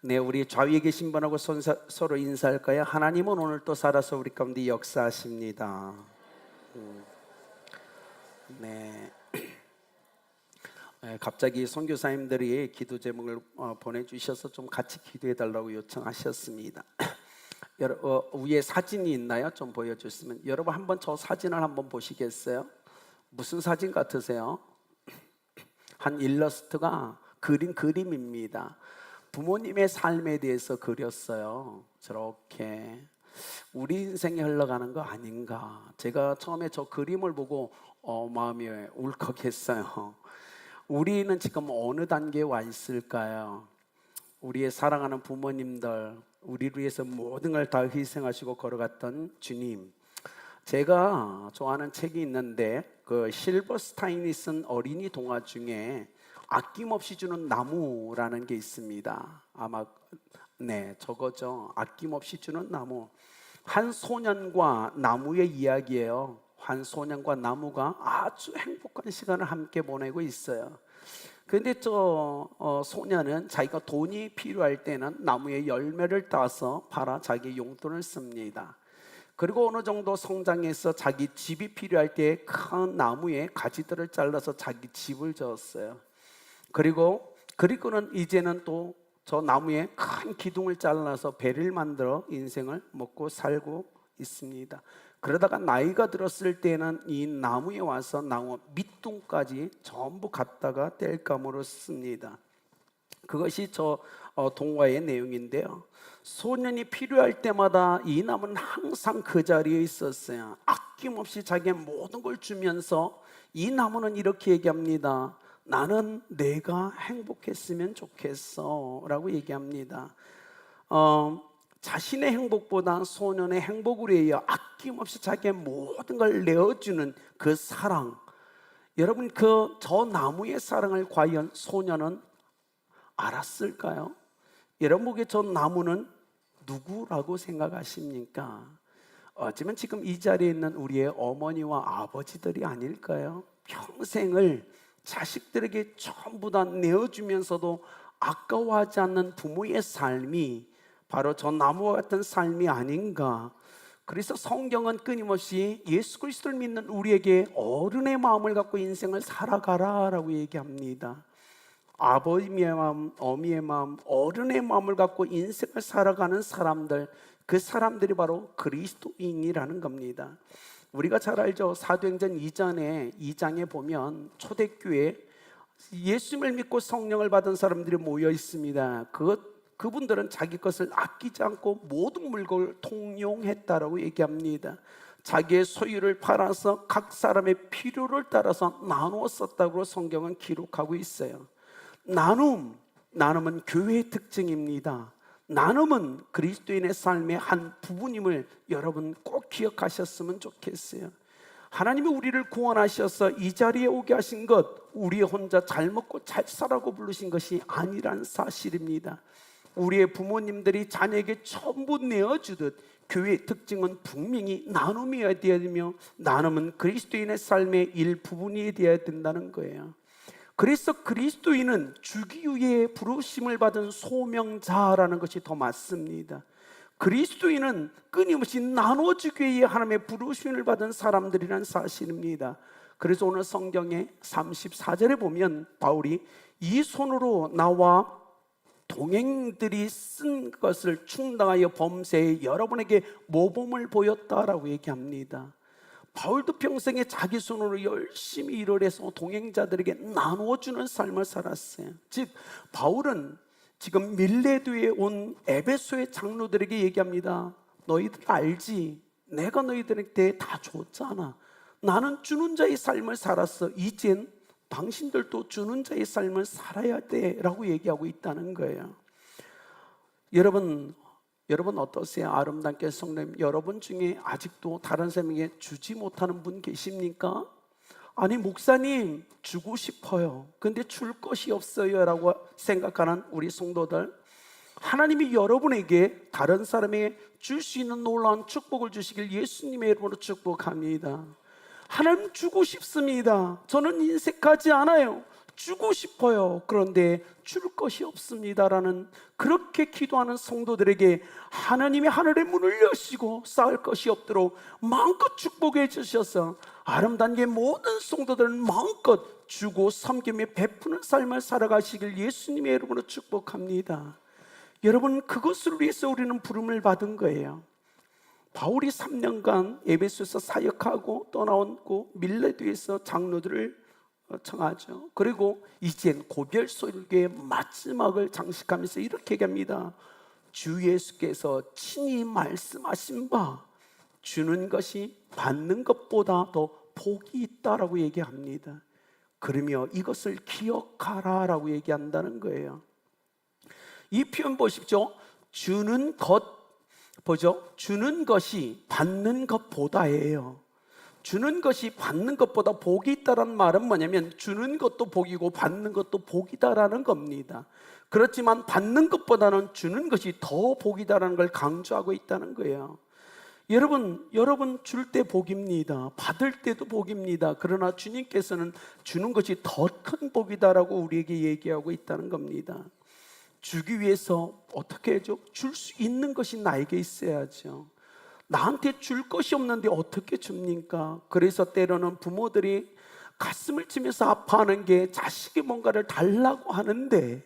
네, 우리 좌위에 계신 분하고 서로 인사할까요? 하나님은 오늘 또 살아서 우리 가운데 역사하십니다. 네. 갑자기 선교사님들이 기도 제목을 보내주셔서 좀 같이 기도해달라고 요청하셨습니다. 위에 사진이 있나요? 좀 보여주시면. 여러분 한번 저 사진을 한번 보시겠어요? 무슨 사진 같으세요? 한 일러스트가 그림입니다. 부모님의 삶에 대해서 그렸어요. 저렇게 우리 인생이 흘러가는 거 아닌가. 제가 처음에 저 그림을 보고 마음이 울컥했어요. 우리는 지금 어느 단계에 와 있을까요? 우리의 사랑하는 부모님들, 우리를 위해서 모든 걸 다 희생하시고 걸어갔던 주님. 제가 좋아하는 책이 있는데 그 실버스타인이 쓴 어린이 동화 중에 아낌없이 주는 나무라는 게 있습니다. 아마 저거죠. 아낌없이 주는 나무. 한 소년과 나무의 이야기예요. 한 소년과 나무가 아주 행복한 시간을 함께 보내고 있어요. 그런데 저 소년은 자기가 돈이 필요할 때는 나무의 열매를 따서 팔아 자기 용돈을 씁니다. 그리고 어느 정도 성장해서 자기 집이 필요할 때 큰 나무의 가지들을 잘라서 자기 집을 지었어요. 그리고는 이제는 또 저 나무에 큰 기둥을 잘라서 배를 만들어 인생을 먹고 살고 있습니다. 그러다가 나이가 들었을 때는 이 나무에 와서 나무 밑둥까지 전부 갖다가 뗄감으로 씁니다. 그것이 저 동화의 내용인데요. 소년이 필요할 때마다 이 나무는 항상 그 자리에 있었어요. 아낌없이 자기의 모든 걸 주면서 이 나무는 이렇게 얘기합니다. 나는 내가 행복했으면 좋겠어 라고 얘기합니다. 자신의 행복보다 소년의 행복을 위하여 아낌없이 자기의 모든 걸 내어주는 그 사랑. 여러분 저 나무의 사랑을 과연 소년은 알았을까요? 여러분 보기에 저 나무는 누구라고 생각하십니까? 어쩌면 지금 이 자리에 있는 우리의 어머니와 아버지들이 아닐까요? 평생을 자식들에게 전부 다 내어주면서도 아까워하지 않는 부모의 삶이 바로 저 나무와 같은 삶이 아닌가. 그래서 성경은 끊임없이 예수 그리스도를 믿는 우리에게 어른의 마음을 갖고 인생을 살아가라 라고 얘기합니다. 아버지의 마음, 어미의 마음, 어른의 마음을 갖고 인생을 살아가는 사람들, 그 사람들이 바로 그리스도인이라는 겁니다. 우리가 잘 알죠. 사도행전 2장에 보면 초대교회 예수님을 믿고 성령을 받은 사람들이 모여 있습니다. 그분들은 자기 것을 아끼지 않고 모든 물건을 통용했다라고 얘기합니다. 자기의 소유를 팔아서 각 사람의 필요를 따라서 나누어 썼다고 성경은 기록하고 있어요. 나눔은 교회의 특징입니다. 나눔은 그리스도인의 삶의 한 부분임을 여러분 꼭 기억하셨으면 좋겠어요. 하나님이 우리를 구원하셔서 이 자리에 오게 하신 것, 우리 혼자 잘 먹고 잘 살라고 부르신 것이 아니란 사실입니다. 우리의 부모님들이 자녀에게 전부 내어주듯 교회의 특징은 분명히 나눔이어야 되며, 나눔은 그리스도인의 삶의 일부분이 되어야 된다는 거예요. 그래서 그리스도인은 주기 위해 부르심을 받은 소명자라는 것이 더 맞습니다. 그리스도인은 끊임없이 나눠주기 위해 하나님의 부르심을 받은 사람들이라는 사실입니다. 그래서 오늘 성경의 34절에 보면 바울이 이 손으로 나와 동행들이 쓴 것을 충당하여 범세에 여러분에게 모범을 보였다라고 얘기합니다. 바울도 평생에 자기 손으로 열심히 일을 해서 동행자들에게 나누어주는 삶을 살았어요. 즉 바울은 지금 밀레도에 온 에베소의 장로들에게 얘기합니다. 너희들 알지? 내가 너희들한테 다 줬잖아. 나는 주는 자의 삶을 살았어. 이젠 당신들도 주는 자의 삶을 살아야 돼 라고 얘기하고 있다는 거예요. 여러분 어떠세요? 아름답게 성도님, 여러분 중에 아직도 다른 사람에게 주지 못하는 분 계십니까? 아니 목사님 주고 싶어요. 근데 줄 것이 없어요 라고 생각하는 우리 성도들, 하나님이 여러분에게 다른 사람에게 줄 수 있는 놀라운 축복을 주시길 예수님의 이름으로 축복합니다. 하나님 주고 싶습니다. 저는 인색하지 않아요. 주고 싶어요. 그런데 줄 것이 없습니다라는, 그렇게 기도하는 성도들에게 하나님의 하늘의 문을 여시고 쌓을 것이 없도록 마음껏 축복해 주셔서 아름다운 게 모든 성도들은 마음껏 주고 섬기며 베푸는 삶을 살아가시길 예수님의 이름으로 축복합니다. 여러분, 그것을 위해서 우리는 부름을 받은 거예요. 바울이 3년간 에베소에서 사역하고 떠나오고 밀레도에서 장로들을 청하죠. 그리고 이젠 고별 설교의 마지막을 장식하면서 이렇게 얘기합니다. 주 예수께서 친히 말씀하신 바 주는 것이 받는 것보다 더 복이 있다라고 얘기합니다. 그러며 이것을 기억하라라고 얘기한다는 거예요. 이 표현 보십시오. 주는 것 보죠. 주는 것이 받는 것보다예요. 주는 것이 받는 것보다 복이 있다는 말은 뭐냐면 주는 것도 복이고 받는 것도 복이다라는 겁니다. 그렇지만 받는 것보다는 주는 것이 더 복이다라는 걸 강조하고 있다는 거예요. 여러분 줄 때 복입니다. 받을 때도 복입니다. 그러나 주님께서는 주는 것이 더 큰 복이다라고 우리에게 얘기하고 있다는 겁니다. 주기 위해서 어떻게 해죠? 줄 수 있는 것이 나에게 있어야죠. 나한테 줄 것이 없는데 어떻게 줍니까? 그래서 때로는 부모들이 가슴을 치면서 아파하는 게 자식이 뭔가를 달라고 하는데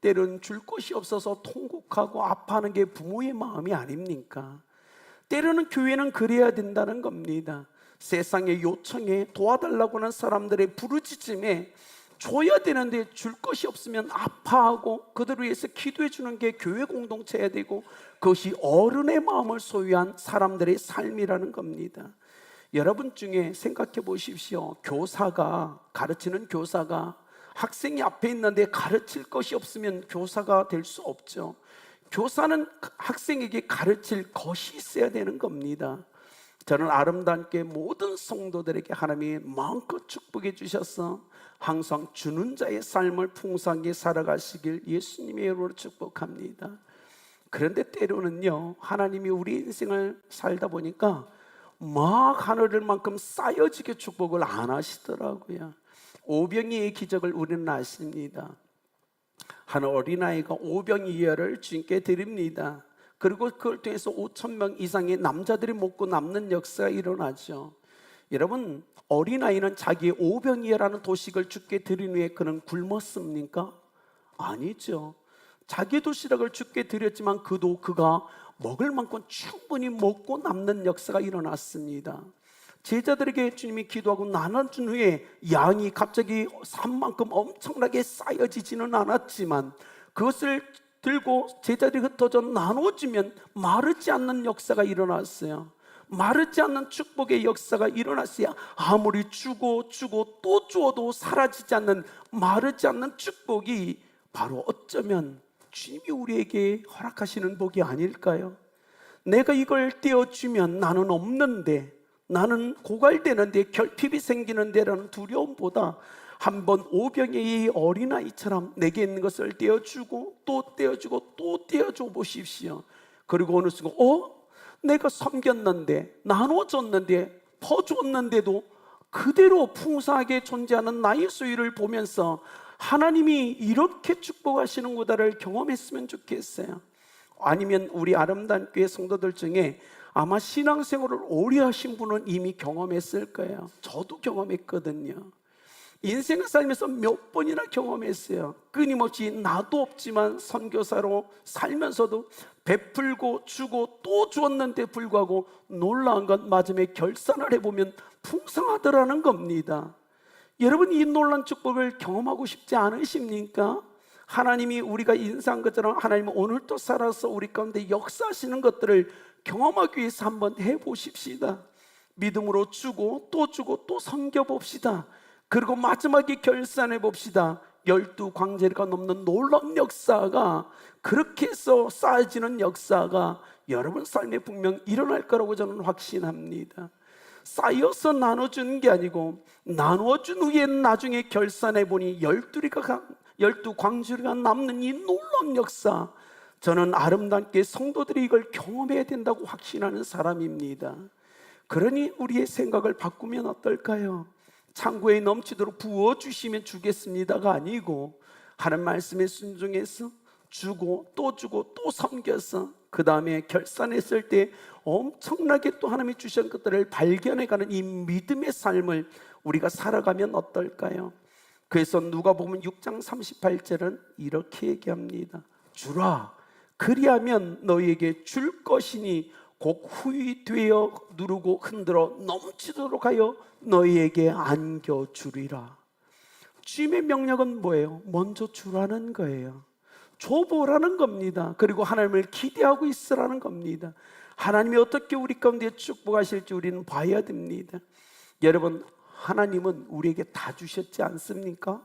때로는 줄 것이 없어서 통곡하고 아파하는 게 부모의 마음이 아닙니까? 때로는 교회는 그래야 된다는 겁니다. 세상의 요청에 도와달라고 하는 사람들의 부르짖음에 줘야 되는데 줄 것이 없으면 아파하고 그들을 위해서 기도해 주는 게 교회 공동체야 되고, 그것이 어른의 마음을 소유한 사람들의 삶이라는 겁니다. 여러분 중에 생각해 보십시오. 가르치는 교사가 학생이 앞에 있는데 가르칠 것이 없으면 교사가 될 수 없죠. 교사는 학생에게 가르칠 것이 있어야 되는 겁니다. 저는 아름답게 모든 성도들에게 하나님이 마음껏 축복해 주셔서 항상 주는 자의 삶을 풍성하게 살아가시길 예수님의 이름으로 축복합니다. 그런데 때로는요, 하나님이 우리 인생을 살다 보니까 막 하늘만큼 쌓여지게 축복을 안 하시더라고요. 오병이의 기적을 우리는 아십니다. 한 어린아이가 오병이어를 주님께 드립니다. 그리고 그걸 통해서 5,000명 이상의 남자들이 먹고 남는 역사가 일어나죠. 여러분, 어린아이는 자기의 오병이어라는 도식을 주께 드린 후에 그는 굶었습니까? 아니죠. 자기 도시락을 주께 드렸지만 그가 먹을 만큼 충분히 먹고 남는 역사가 일어났습니다. 제자들에게 주님이 기도하고 나눠준 후에 양이 갑자기 산만큼 엄청나게 쌓여지지는 않았지만 그것을 들고 제자들이 흩어져 나눠주면 마르지 않는 역사가 일어났어요. 마르지 않는 축복의 역사가 일어났어야 아무리 주고 또 주어도 사라지지 않는 마르지 않는 축복이 바로 어쩌면 주님이 우리에게 허락하시는 복이 아닐까요? 내가 이걸 떼어주면 나는 없는데, 나는 고갈되는데, 결핍이 생기는데라는 두려움보다 한번 오병이의 어린아이처럼 내게 있는 것을 떼어주고 또 떼어주고 또 떼어줘 보십시오. 그리고 어느 순간 내가 섬겼는데, 나눠줬는데, 퍼줬는데도 그대로 풍성하게 존재하는 나의 소유를 보면서 하나님이 이렇게 축복하시는구나를 경험했으면 좋겠어요. 아니면 우리 아름다운 교회 성도들 중에 아마 신앙생활을 오래 하신 분은 이미 경험했을 거예요. 저도 경험했거든요. 인생을 살면서 몇 번이나 경험했어요. 끊임없이 나도 없지만 선교사로 살면서도 베풀고 주고 또 주었는데 불구하고 놀라운 건 마지막에 결산을 해보면 풍성하더라는 겁니다. 여러분, 이 놀라운 축복을 경험하고 싶지 않으십니까? 하나님이 우리가 인사한 것처럼 하나님은 오늘도 살아서 우리 가운데 역사하시는 것들을 경험하기 위해서 한번 해보십시다. 믿음으로 주고 또 섬겨봅시다. 그리고 마지막에 결산해 봅시다. 12광제가 넘는 놀라운 역사가, 그렇게 해서 쌓여지는 역사가 여러분 삶에 분명 일어날 거라고 저는 확신합니다. 쌓여서 나눠주는 게 아니고 나눠준 후에 나중에 결산해 보니 12광주리가 남는 이 놀라운 역사, 저는 아름답게 성도들이 이걸 경험해야 된다고 확신하는 사람입니다. 그러니 우리의 생각을 바꾸면 어떨까요? 창고에 넘치도록 부어주시면 주겠습니다가 아니고 하나님 말씀에 순종해서 주고 또 섬겨서 그 다음에 결산했을 때 엄청나게 또 하나님이 주신 것들을 발견해가는 이 믿음의 삶을 우리가 살아가면 어떨까요? 그래서 누가복음 6장 38절은 이렇게 얘기합니다. 주라, 그리하면 너희에게 줄 것이니 곧 후히 되어 누르고 흔들어 넘치도록 하여 너희에게 안겨주리라. 주님의 명령은 뭐예요? 먼저 주라는 거예요. 줘보라는 겁니다. 그리고 하나님을 기대하고 있으라는 겁니다. 하나님이 어떻게 우리 가운데 축복하실지 우리는 봐야 됩니다. 여러분, 하나님은 우리에게 다 주셨지 않습니까?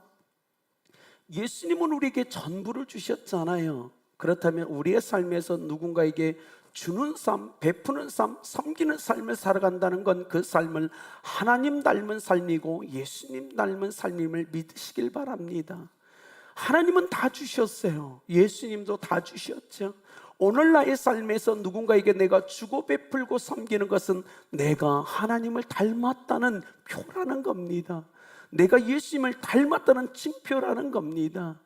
예수님은 우리에게 전부를 주셨잖아요. 그렇다면 우리의 삶에서 누군가에게 주는 삶, 베푸는 삶, 섬기는 삶을 살아간다는 건 그 삶을 하나님 닮은 삶이고 예수님 닮은 삶임을 믿으시길 바랍니다. 하나님은 다 주셨어요. 예수님도 다 주셨죠. 오늘 나의 삶에서 누군가에게 내가 주고 베풀고 섬기는 것은 내가 하나님을 닮았다는 표라는 겁니다. 내가 예수님을 닮았다는 징표라는 겁니다.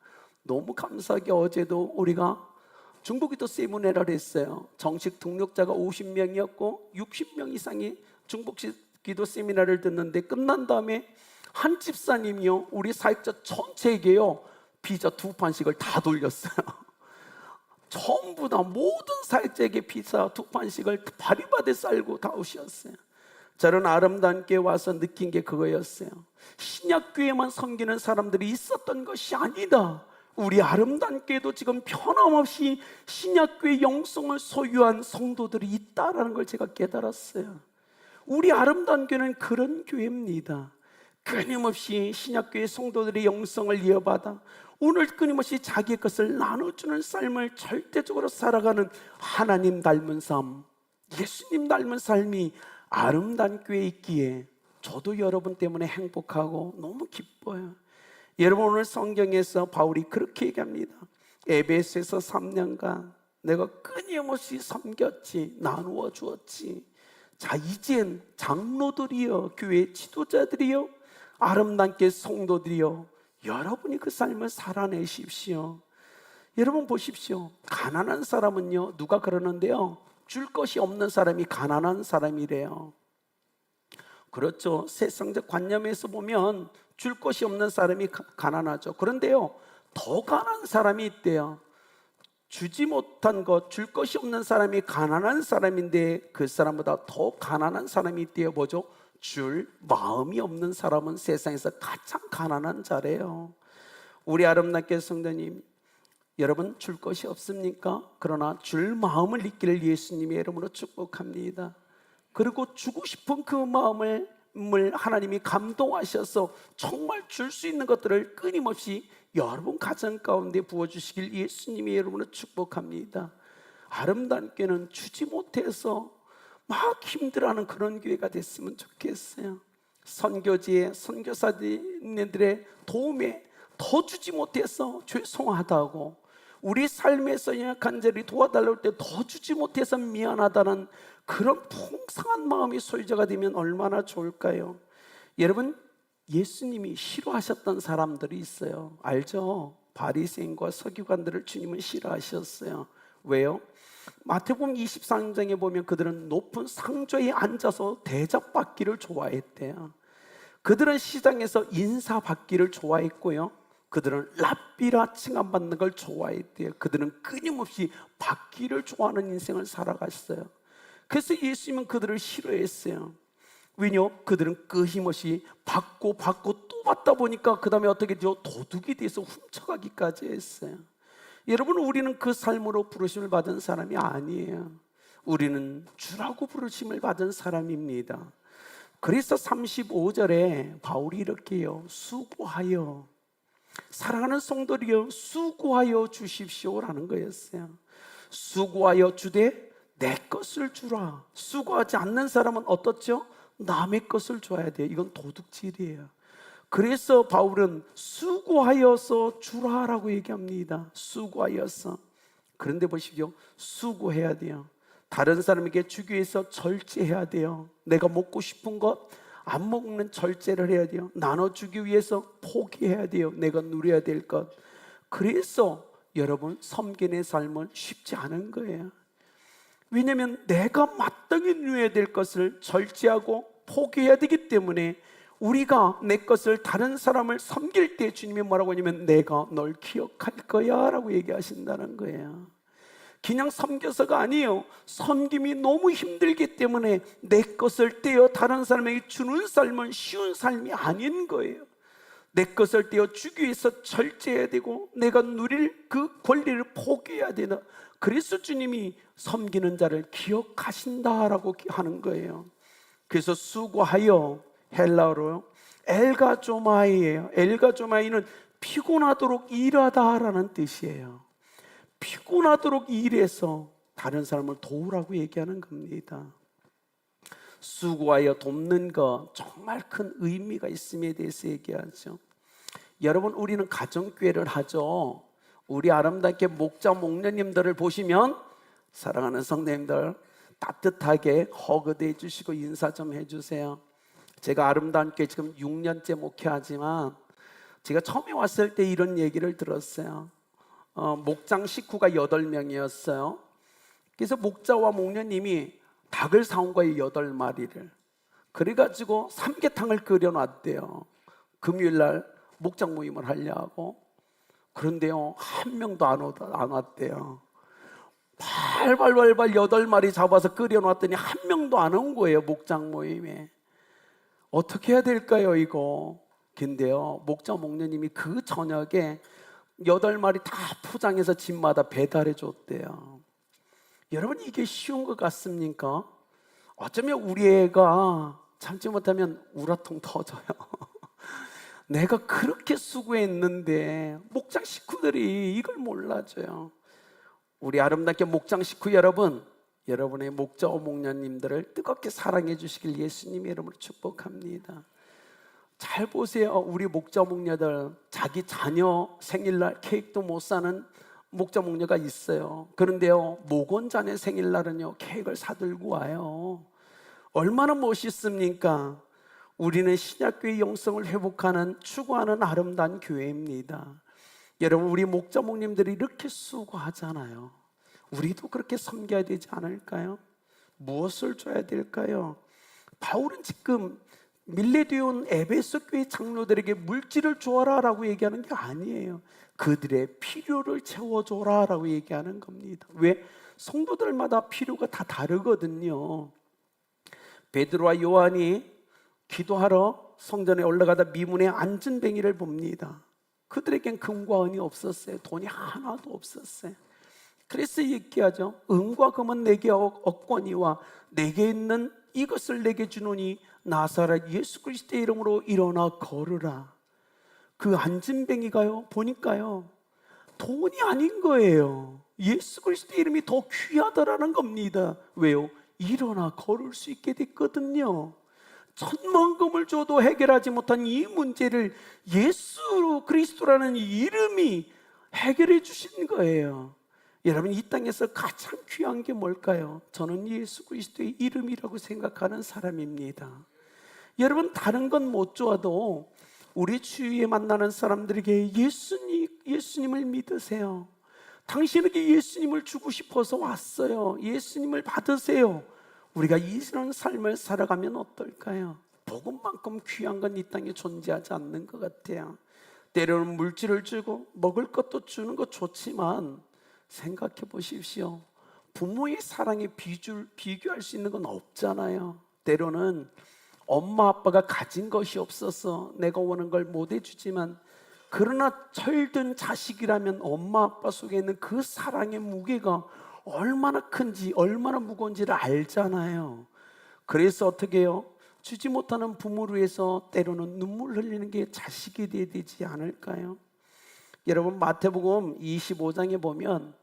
너무 감사하게 어제도 우리가 중보기도 세미나를 했어요. 정식 등록자가 50명이었고 60명 이상이 중보기도 세미나를 듣는데 끝난 다음에 한 집사님이요, 우리 사역자 전체에게요 피자 2판씩을 다 돌렸어요. 전부 다 모든 사역자에게 피자 2판씩을 바리바리 쌀고 다 오셨어요. 저는 아름다운 교회 와서 느낀 게 그거였어요. 신약교회만 섬기는 사람들이 있었던 것이 아니다. 우리 아름다운 교회도 지금 변함없이 신약교회 영성을 소유한 성도들이 있다라는 걸 제가 깨달았어요. 우리 아름다운 교회는 그런 교회입니다. 끊임없이 신약교회 성도들의 영성을 이어받아 오늘 끊임없이 자기의 것을 나눠주는 삶을 절대적으로 살아가는 하나님 닮은 삶, 예수님 닮은 삶이 아름다운 교회에 있기에 저도 여러분 때문에 행복하고 너무 기뻐요. 여러분, 오늘 성경에서 바울이 그렇게 얘기합니다. 에베소에서 3년간 내가 끊임없이 섬겼지, 나누어 주었지. 자, 이젠 장로들이여, 교회 지도자들이여, 아름답게 성도들이여, 여러분이 그 삶을 살아내십시오. 여러분 보십시오. 가난한 사람은요, 누가 그러는데요, 줄 것이 없는 사람이 가난한 사람이래요. 그렇죠. 세상적 관념에서 보면 줄 것이 없는 사람이 가난하죠. 그런데요, 더 가난한 사람이 있대요. 주지 못한 것, 줄 것이 없는 사람이 가난한 사람인데 그 사람보다 더 가난한 사람이 있대요. 뭐죠? 줄 마음이 없는 사람은 세상에서 가장 가난한 자래요. 우리 아름답게 성도님, 여러분 줄 것이 없습니까? 그러나 줄 마음을 있기를 예수님의 이름으로 축복합니다. 그리고 주고 싶은 그 마음을 하나님이 감동하셔서 정말 줄 수 있는 것들을 끊임없이 여러분 가정 가운데 부어주시길 예수님의 이름으로 축복합니다. 아름다운 교회는 주지 못해서 막 힘들어하는 그런 교회가 됐으면 좋겠어요. 선교지에 선교사님들의 도움에 더 주지 못해서 죄송하다고, 우리 삶에서 간절히 도와달라고 할 때 더 주지 못해서 미안하다는 그런 풍성한 마음이 소유자가 되면 얼마나 좋을까요? 여러분, 예수님이 싫어하셨던 사람들이 있어요. 알죠? 바리새인과 서기관들을 주님은 싫어하셨어요. 왜요? 마태복음 23장에 보면 그들은 높은 상좌에 앉아서 대접받기를 좋아했대요. 그들은 시장에서 인사받기를 좋아했고요, 그들은 랍비라 칭함받는 걸 좋아했대요. 그들은 끊임없이 받기를 좋아하는 인생을 살아갔어요. 그래서 예수님은 그들을 싫어했어요. 왜냐? 그들은 끊임없이 받고 또 받다 보니까 그 다음에 어떻게 되죠? 도둑이 돼서 훔쳐가기까지 했어요. 여러분, 우리는 그 삶으로 부르심을 받은 사람이 아니에요. 우리는 주라고 부르심을 받은 사람입니다. 그래서 35절에 바울이 이렇게요, 수고하여, 사랑하는 성도들이여 수고하여 주십시오라는 거였어요. 수고하여 주되 내 것을 주라. 수고하지 않는 사람은 어떻죠? 남의 것을 줘야 돼요. 이건 도둑질이에요. 그래서 바울은 수고하여서 주라라고 얘기합니다. 수고하여서. 그런데 보십시오, 수고해야 돼요. 다른 사람에게 주기 위해서 절제해야 돼요. 내가 먹고 싶은 것, 안 먹는 절제를 해야 돼요. 나눠주기 위해서 포기해야 돼요. 내가 누려야 될 것. 그래서 여러분, 섬김의 삶은 쉽지 않은 거예요. 왜냐하면 내가 마땅히 누려야 될 것을 절제하고 포기해야 되기 때문에, 우리가 내 것을 다른 사람을 섬길 때 주님이 뭐라고 하냐면 내가 널 기억할 거야 라고 얘기하신다는 거예요. 그냥 섬겨서가 아니에요. 섬김이 너무 힘들기 때문에 내 것을 떼어 다른 사람에게 주는 삶은 쉬운 삶이 아닌 거예요. 내 것을 떼어 주기 위해서 절제해야 되고 내가 누릴 그 권리를 포기해야 되나. 그래서 주님이 섬기는 자를 기억하신다라고 하는 거예요. 그래서 수고하여, 헬라어로 엘가조마이예요. 엘가조마이는 피곤하도록 일하다라는 뜻이에요. 피곤하도록 일해서 다른 사람을 도우라고 얘기하는 겁니다. 수고하여 돕는 것, 정말 큰 의미가 있음에 대해서 얘기하죠. 여러분, 우리는 가정교회를 하죠. 우리 아름답게 목자 목녀님들을 보시면, 사랑하는 성도님들, 따뜻하게 허그도 해주시고 인사 좀 해주세요. 제가 아름다운 교회 지금 6년째 목회하지만 제가 처음에 왔을 때 이런 얘기를 들었어요. 목장 식구가 8명이었어요. 그래서 목자와 목녀님이 닭을 사온 거예요. 8마리를. 그래가지고 삼계탕을 끓여놨대요. 금요일날 목장 모임을 하려고. 그런데요, 한 명도 안 왔대요. 발발발발 8마리 잡아서 끓여놨더니 한 명도 안 온 거예요. 목장 모임에. 어떻게 해야 될까요 이거? 근데요, 목자 목녀님이 그 저녁에 8마리 다 포장해서 집마다 배달해 줬대요. 여러분, 이게 쉬운 것 같습니까? 어쩌면 우리 애가 참지 못하면 우라통 터져요. 내가 그렇게 수고했는데 목장 식구들이 이걸 몰라줘요. 우리 아름답게 목장 식구 여러분, 여러분의 목자와 목녀님들을 뜨겁게 사랑해 주시길 예수님의 이름으로 축복합니다. 잘 보세요. 우리 목자 목녀들, 자기 자녀 생일날 케이크도 못 사는 목자 목녀가 있어요. 그런데요, 목원자네 생일날은요 케이크를 사들고 와요. 얼마나 멋있습니까? 우리는 신약교회의 영성을 회복하는, 추구하는 아름다운 교회입니다. 여러분, 우리 목자 목님들이 이렇게 수고하잖아요. 우리도 그렇게 섬겨야 되지 않을까요? 무엇을 줘야 될까요? 바울은 지금 밀레디온 에베소 교회 장로들에게 물질을 주어라 라고 얘기하는 게 아니에요. 그들의 필요를 채워줘라 라고 얘기하는 겁니다. 왜? 성도들마다 필요가 다 다르거든요. 베드로와 요한이 기도하러 성전에 올라가다 미문에 앉은 뱅이를 봅니다. 그들에겐 금과 은이 없었어요. 돈이 하나도 없었어요. 그래서 얘기하죠. 은과 금은 내게 없거니와 내게 있는 이것을 내게 주노니 나사렛 예수 그리스도의 이름으로 일어나 걸으라. 그 앉은 뱅이가요, 보니까요 돈이 아닌 거예요. 예수 그리스도의 이름이 더 귀하다라는 겁니다. 왜요? 일어나 걸을 수 있게 됐거든요. 천만금을 줘도 해결하지 못한 이 문제를 예수 그리스도라는 이름이 해결해 주신 거예요. 여러분, 이 땅에서 가장 귀한 게 뭘까요? 저는 예수 그리스도의 이름이라고 생각하는 사람입니다. 여러분, 다른 건 못 줘도 우리 주위에 만나는 사람들에게 예수님을 믿으세요. 당신에게 예수님을 주고 싶어서 왔어요. 예수님을 받으세요. 우리가 이런 삶을 살아가면 어떨까요? 복음만큼 귀한 건 이 땅에 존재하지 않는 것 같아요. 때로는 물질을 주고 먹을 것도 주는 거 좋지만 생각해 보십시오. 부모의 사랑에 비교할 수 있는 건 없잖아요. 때로는 엄마 아빠가 가진 것이 없어서 내가 원하는 걸 못 해주지만, 그러나 철든 자식이라면 엄마 아빠 속에 있는 그 사랑의 무게가 얼마나 큰지, 얼마나 무거운지를 알잖아요. 그래서 어떻게 해요? 주지 못하는 부모를 위해서 때로는 눈물 흘리는 게 자식이 돼야 되지 않을까요? 여러분, 마태복음 25장에 보면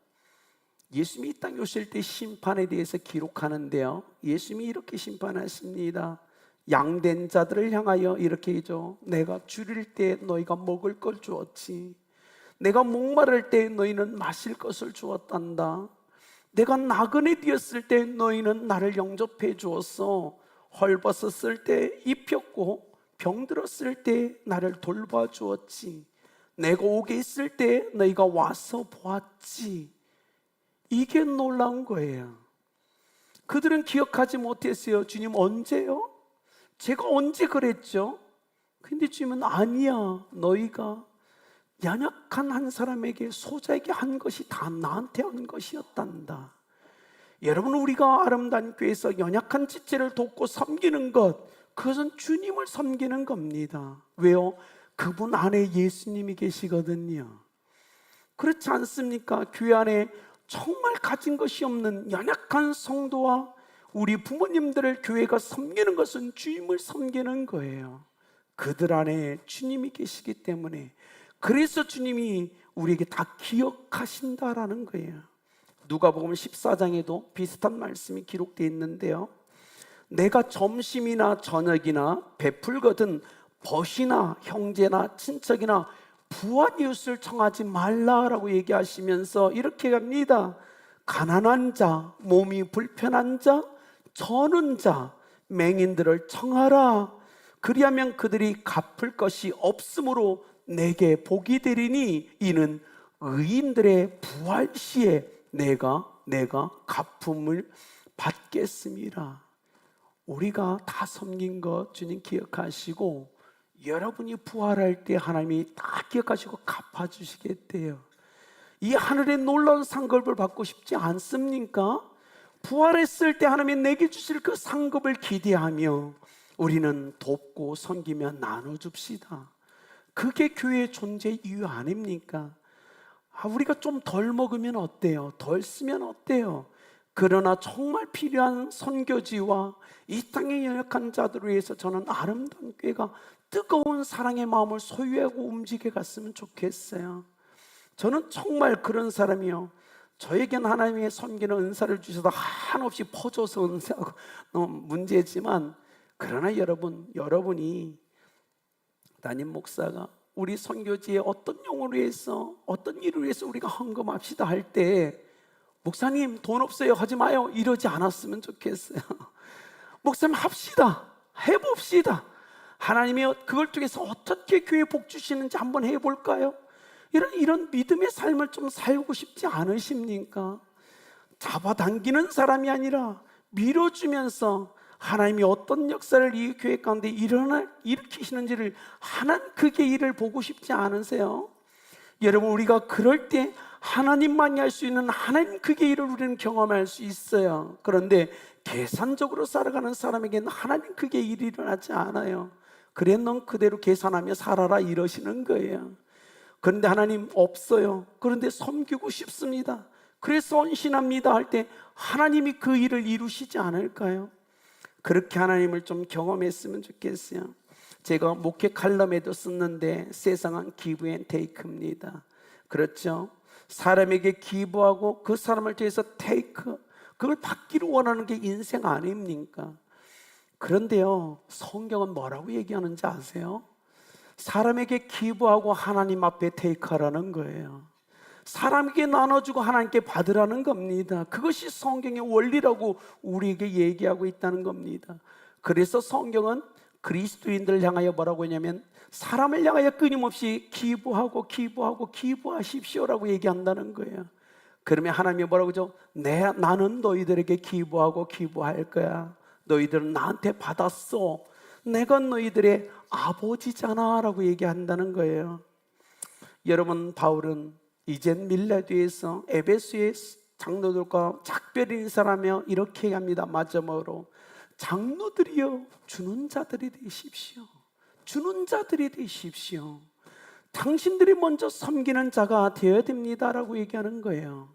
예수님이 이 땅에 오실 때 심판에 대해서 기록하는데요, 예수님이 이렇게 심판하십니다. 양된 자들을 향하여 이렇게 해줘. 내가 줄일 때 너희가 먹을 걸 주었지. 내가 목마를 때 너희는 마실 것을 주었단다. 내가 나그네 되었을 때 너희는 나를 영접해 주었어. 헐벗었을 때 입혔고 병들었을 때 나를 돌봐주었지. 내가 옥에 있을 때 너희가 와서 보았지. 이게 놀라운 거예요. 그들은 기억하지 못했어요. 주님 언제요? 제가 언제 그랬죠? 근데 주님은 아니야. 너희가 연약한 한 사람에게, 소자에게 한 것이 다 나한테 한 것이었단다. 여러분, 우리가 아름다운 교회에서 연약한 지체를 돕고 섬기는 것, 그것은 주님을 섬기는 겁니다. 왜요? 그분 안에 예수님이 계시거든요. 그렇지 않습니까? 교회 안에 정말 가진 것이 없는 연약한 성도와 우리 부모님들을 교회가 섬기는 것은 주님을 섬기는 거예요. 그들 안에 주님이 계시기 때문에, 그래서 주님이 우리에게 다 기억하신다라는 거예요. 누가복음 14장에도 비슷한 말씀이 기록되어 있는데요, 내가 점심이나 저녁이나 베풀거든 벗이나 형제나 친척이나 부한 이웃을 청하지 말라라고 얘기하시면서 이렇게 합니다. 가난한 자, 몸이 불편한 자, 저는 자, 맹인들을 청하라. 그리하면 그들이 갚을 것이 없으므로 내게 복이 되리니 이는 의인들의 부활 시에 내가 갚음을 받겠습니다. 우리가 다 섬긴 것 주님 기억하시고, 여러분이 부활할 때 하나님이 다 기억하시고 갚아주시겠대요. 이 하늘의 놀라운 상급을 받고 싶지 않습니까? 부활했을 때 하나님이 내게 주실 그 상급을 기대하며 우리는 돕고 섬기며 나눠줍시다. 그게 교회의 존재 이유 아닙니까? 우리가 좀 덜 먹으면 어때요? 덜 쓰면 어때요? 그러나 정말 필요한 선교지와 이 땅의 연약한 자들을 위해서 저는 아름다운 교회가 뜨거운 사랑의 마음을 소유하고 움직여 갔으면 좋겠어요. 저는 정말 그런 사람이요, 저에겐 하나님의 섬기는 은사를 주셔서 한없이 퍼줘서 은사하고 문제지만, 그러나 여러분이 담임 목사가 우리 선교지에 어떤 용어를 위해서, 어떤 일을 위해서 우리가 헌금합시다 할 때, 목사님 돈 없어요 하지 마요 이러지 않았으면 좋겠어요. 목사님 합시다, 해봅시다. 하나님이 그걸 통해서 어떻게 교회 복 주시는지 한번 해볼까요? 이런 믿음의 삶을 좀 살고 싶지 않으십니까? 잡아당기는 사람이 아니라 밀어주면서 하나님이 어떤 역사를 이 교회 가운데 일으키시는지를, 하나님 그게 일을 보고 싶지 않으세요? 여러분, 우리가 그럴 때 하나님만이 할 수 있는 하나님 그게 일을 우리는 경험할 수 있어요. 그런데 계산적으로 살아가는 사람에게는 하나님 그게 일이 일어나지 않아요. 그래 넌 그대로 계산하며 살아라 이러시는 거예요. 그런데 하나님 없어요. 그런데 섬기고 싶습니다. 그래서 헌신합니다 할 때 하나님이 그 일을 이루시지 않을까요? 그렇게 하나님을 좀 경험했으면 좋겠어요. 제가 목회 칼럼에도 썼는데, 세상은 기브 앤 테이크입니다. 그렇죠? 사람에게 기부하고 그 사람을 통해서 테이크, 그걸 받기를 원하는 게 인생 아닙니까? 그런데요, 성경은 뭐라고 얘기하는지 아세요? 사람에게 기부하고 하나님 앞에 테이크하라는 거예요. 사람에게 나눠주고 하나님께 받으라는 겁니다. 그것이 성경의 원리라고 우리에게 얘기하고 있다는 겁니다. 그래서 성경은 그리스도인들을 향하여 뭐라고 했냐면, 사람을 향하여 끊임없이 기부하십시오라고 얘기한다는 거예요. 그러면 하나님이 뭐라고 하죠? 나는 너희들에게 기부할 거야. 너희들은 나한테 받았어. 내가 너희들의 아버지잖아 라고 얘기한다는 거예요. 여러분, 바울은 이젠 밀라도에서 에베소의 장로들과 작별 인사하며 이렇게 얘기합니다. 마지막으로, 장로들이여 주는 자들이 되십시오. 주는 자들이 되십시오. 당신들이 먼저 섬기는 자가 되어야 됩니다 라고 얘기하는 거예요.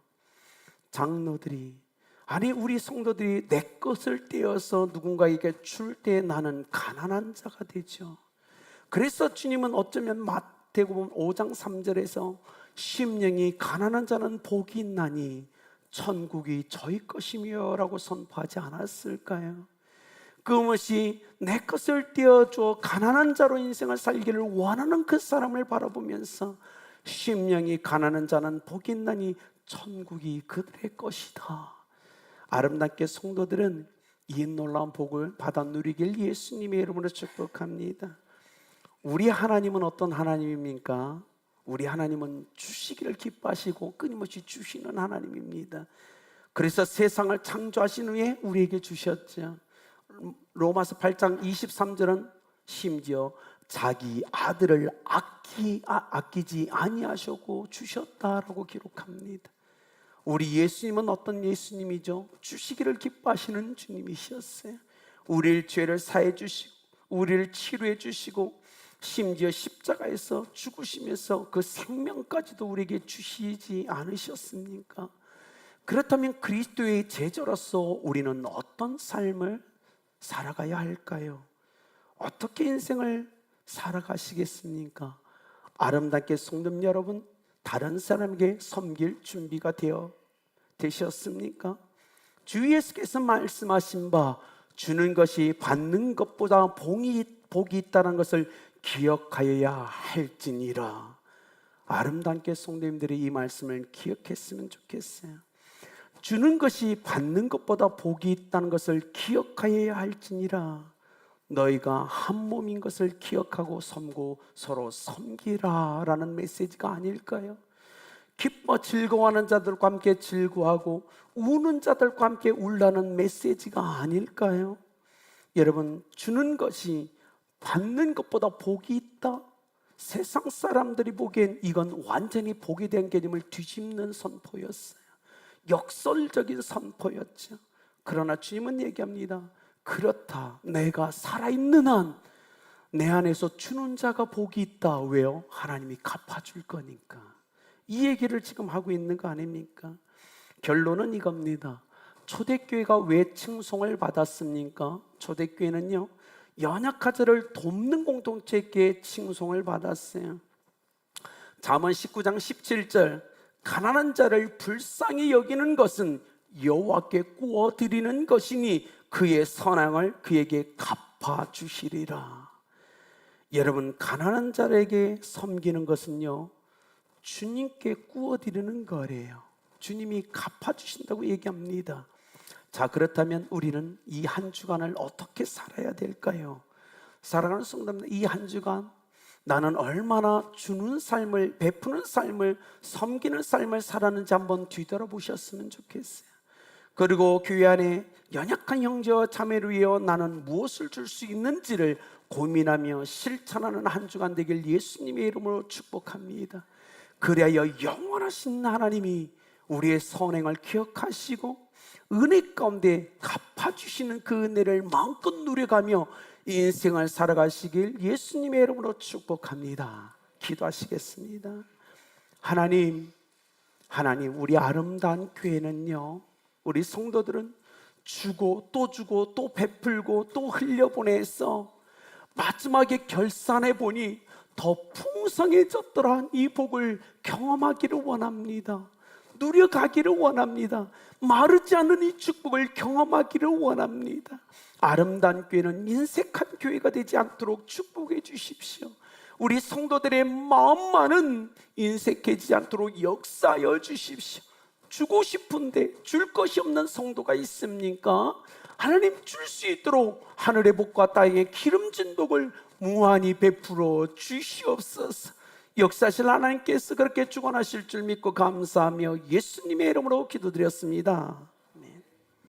장로들이, 아니 우리 성도들이 내 것을 떼어서 누군가에게 줄 때 나는 가난한 자가 되죠. 그래서 주님은 어쩌면 마태복음 5장 3절에서 심령이 가난한 자는 복이 있나니 천국이 저희 것이며 라고 선포하지 않았을까요? 그것이 내 것을 떼어줘 가난한 자로 인생을 살기를 원하는 그 사람을 바라보면서, 심령이 가난한 자는 복이 있나니 천국이 그들의 것이다. 아름답게 성도들은 이 놀라운 복을 받아 누리길 예수님의 이름으로 축복합니다. 우리 하나님은 어떤 하나님입니까? 우리 하나님은 주시기를 기뻐하시고 끊임없이 주시는 하나님입니다. 그래서 세상을 창조하신 후에 우리에게 주셨죠. 로마서 8장 23절은 심지어 자기 아들을 아끼지 아니하셨고 주셨다라고 기록합니다. 우리 예수님은 어떤 예수님이죠? 주시기를 기뻐하시는 주님이셨어요. 우리의 죄를 사해 주시고 우리를 치료해 주시고 심지어 십자가에서 죽으시면서 그 생명까지도 우리에게 주시지 않으셨습니까? 그렇다면 그리스도의 제자로서 우리는 어떤 삶을 살아가야 할까요? 어떻게 인생을 살아가시겠습니까? 아름답게 성도 여러분, 다른 사람에게 섬길 준비가 되셨습니까? 주 예수께서 말씀하신 바 주는 것이 받는 것보다 복이 있다는 것을 기억하여야 할지니라. 아름답게 성도님들이 이 말씀을 기억했으면 좋겠어요. 주는 것이 받는 것보다 복이 있다는 것을 기억하여야 할지니라. 너희가 한 몸인 것을 기억하고 섬고 서로 섬기라 라는 메시지가 아닐까요? 기뻐 즐거워하는 자들과 함께 즐거워하고 우는 자들과 함께 울라는 메시지가 아닐까요? 여러분, 주는 것이 받는 것보다 복이 있다? 세상 사람들이 보기엔 이건 완전히 복이 된 개념을 뒤집는 선포였어요. 역설적인 선포였죠. 그러나 주님은 얘기합니다. 그렇다. 내가 살아있는 한 내 안에서 주는 자가 복이 있다. 왜요? 하나님이 갚아줄 거니까. 이 얘기를 지금 하고 있는 거 아닙니까? 결론은 이겁니다. 초대교회가 왜 칭송을 받았습니까? 초대교회는요, 연약한 자를 돕는 공동체에 칭송을 받았어요. 잠언 19장 17절, 가난한 자를 불쌍히 여기는 것은 여호와께 구워드리는 것이니 그의 선행을 그에게 갚아주시리라. 여러분, 가난한 자에게 섬기는 것은요, 주님께 구워드리는 거래요. 주님이 갚아주신다고 얘기합니다. 자, 그렇다면 우리는 이 한 주간을 어떻게 살아야 될까요? 사랑하는 성도님, 이 한 주간 나는 얼마나 주는 삶을, 베푸는 삶을, 섬기는 삶을 살았는지 한번 뒤돌아보셨으면 좋겠어요. 그리고 교회 안에 연약한 형제와 자매를 위하여 나는 무엇을 줄 수 있는지를 고민하며 실천하는 한 주간 되길 예수님의 이름으로 축복합니다. 그래야 영원하신 하나님이 우리의 선행을 기억하시고 은혜 가운데 갚아주시는 그 은혜를 마음껏 누려가며 인생을 살아가시길 예수님의 이름으로 축복합니다. 기도하시겠습니다. 하나님, 우리 아름다운 교회는요, 우리 성도들은 주고 또 베풀고 또 흘려보내서 마지막에 결산해 보니 더 풍성해졌더라. 이 복을 경험하기를 원합니다. 누려가기를 원합니다. 마르지 않는 이 축복을 경험하기를 원합니다. 아름다운 교회는 인색한 교회가 되지 않도록 축복해 주십시오. 우리 성도들의 마음만은 인색해지지 않도록 역사하여 주십시오. 주고 싶은데 줄 것이 없는 성도가 있습니까? 하나님, 줄 수 있도록 하늘의 복과 땅의 기름진 복을 무한히 베풀어 주시옵소서. 역사하실 하나님께서 그렇게 주관하실 줄 믿고 감사하며 예수님의 이름으로 기도드렸습니다.